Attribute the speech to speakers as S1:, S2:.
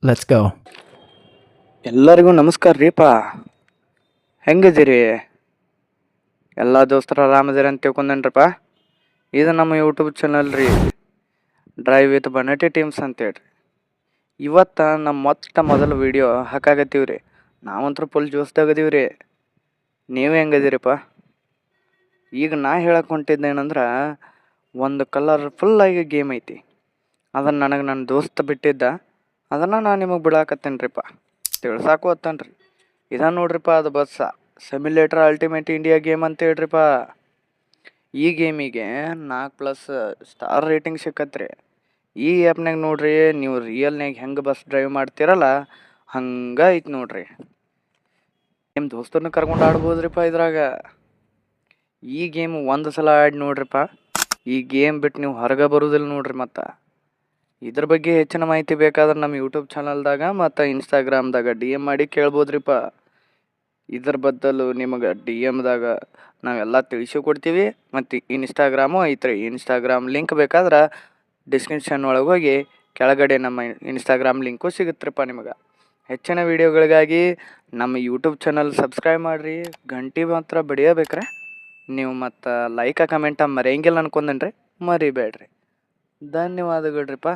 S1: Let's go.
S2: ಎಲ್ಲರಿಗೂ ನಮಸ್ಕಾರ ರೀಪಾ. ಹೆಂಗಿದ್ದೀರಿ? ಎಲ್ಲ ದೋಸ್ತರು ಆರಾಮದಿರಿ ಅಂತ ತಿಳ್ಕೊಂಡೇನ್ರಪ್ಪ. ಇದು ನಮ್ಮ ಯೂಟ್ಯೂಬ್ ಚಾನಲ್ ರೀ, ಡ್ರೈವ್ ವಿತ್ ಬನಟಿ ಟೀಮ್ಸ್ ಅಂತೇಳ್ರಿ. ಇವತ್ತು ನಮ್ಮ ಮೊದಲ ವೀಡಿಯೋ ಹಾಕಾಗತ್ತೀವಿ ರೀ. ನಾವಂತೂ ಫುಲ್ ಜೋಸ್ದಾಗದೀವಿ ರೀ. ನೀವು ಹೆಂಗದಿರಿಪ್ಪ? ಈಗ ನಾ ಹೇಳಕ್ಕೆ ಹೊಂಟಿದ್ದೇನೆಂದ್ರೆ, ಒಂದು ಕಲರ್ಫುಲ್ಲಾಗಿ ಗೇಮ್ ಐತಿ. ಅದನ್ನು ನನಗೆ ನನ್ನ ದೋಸ್ತ ಬಿಟ್ಟಿದ್ದ, ಅದನ್ನು ನಾನು ನಿಮಗೆ ಬಿಡಾಕತ್ತೇನೆ ರೀಪ್ಪ. ತಿಳ್ಸಾಕು ಹತ್ತನ್ರಿ. ಇದ ನೋಡ್ರಿಪ್ಪ, ಅದು bus simulator ultimate India game ಅಂತ ಹೇಳ್ರಿಪ್ಪ. ಈ ಗೇಮಿಗೆ 4+ ಸ್ಟಾರ್ ರೇಟಿಂಗ್ ಸಿಕ್ಕತ್ರಿ. ಈ ಆ್ಯಪ್ನಾಗ ನೋಡ್ರಿ, ನೀವು ರಿಯಲ್ನಾಗ ಹೆಂಗೆ ಬಸ್ ಡ್ರೈವ್ ಮಾಡ್ತೀರಲ್ಲ ಹಂಗೆ ಐತಿ ನೋಡ್ರಿ. ನಿಮ್ಮ ದೋಸ್ತರನ್ನ ಕರ್ಕೊಂಡು ಆಡ್ಬೋದ್ರಿಪ್ಪ ಇದ್ರಾಗ. ಈ ಗೇಮ್ ಒಂದು ಸಲ ಆಡಿ ನೋಡ್ರಿಪ್ಪ, ಈ ಗೇಮ್ ಬಿಟ್ಟು ನೀವು ಹೊರಗೆ ಬರೋದಿಲ್ಲ ನೋಡ್ರಿ. ಮತ್ತು ಇದ್ರ ಬಗ್ಗೆ ಹೆಚ್ಚಿನ ಮಾಹಿತಿ ಬೇಕಾದ್ರೆ ನಮ್ಮ ಯೂಟ್ಯೂಬ್ ಚಾನಲ್ದಾಗ ಮತ್ತು ಇನ್ಸ್ಟಾಗ್ರಾಮ್ದಾಗ DM ಮಾಡಿ ಕೇಳ್ಬೋದ್ರಿಪ್ಪ. ಇದ್ರ ಬದಲು ನಿಮಗೆ DMದಾಗ ನಾವೆಲ್ಲ ತಿಳಿಸಿ ಕೊಡ್ತೀವಿ. ಮತ್ತು ಇನ್ಸ್ಟಾಗ್ರಾಮು ಐತ್ರಿ. ಇನ್ಸ್ಟಾಗ್ರಾಮ್ ಲಿಂಕ್ ಬೇಕಾದ್ರೆ ಡಿಸ್ಕ್ರಿಪ್ಷನ್ ಒಳಗೆ ಹೋಗಿ ಕೆಳಗಡೆ ನಮ್ಮ ಇನ್ಸ್ಟಾಗ್ರಾಮ್ ಲಿಂಕು ಸಿಗುತ್ರಿಪ್ಪ ನಿಮಗೆ. ಹೆಚ್ಚಿನ ವೀಡಿಯೋಗಳಿಗಾಗಿ ನಮ್ಮ ಯೂಟ್ಯೂಬ್ ಚಾನಲ್ ಸಬ್ಸ್ಕ್ರೈಬ್ ಮಾಡಿರಿ. ಗಂಟೆ ಮಾತ್ರ ಬಡಿಯಬೇಕ್ರೆ ನೀವು. ಮತ್ತು ಲೈಕ ಕಮೆಂಟ ಮರೆಯಂಗಿಲ್ಲ ಅನ್ಕೊಂಡೇನ್ರಿ, ಮರಿಬೇಡ್ರಿ. ಧನ್ಯವಾದಗಳ್ರಿಪ್ಪ.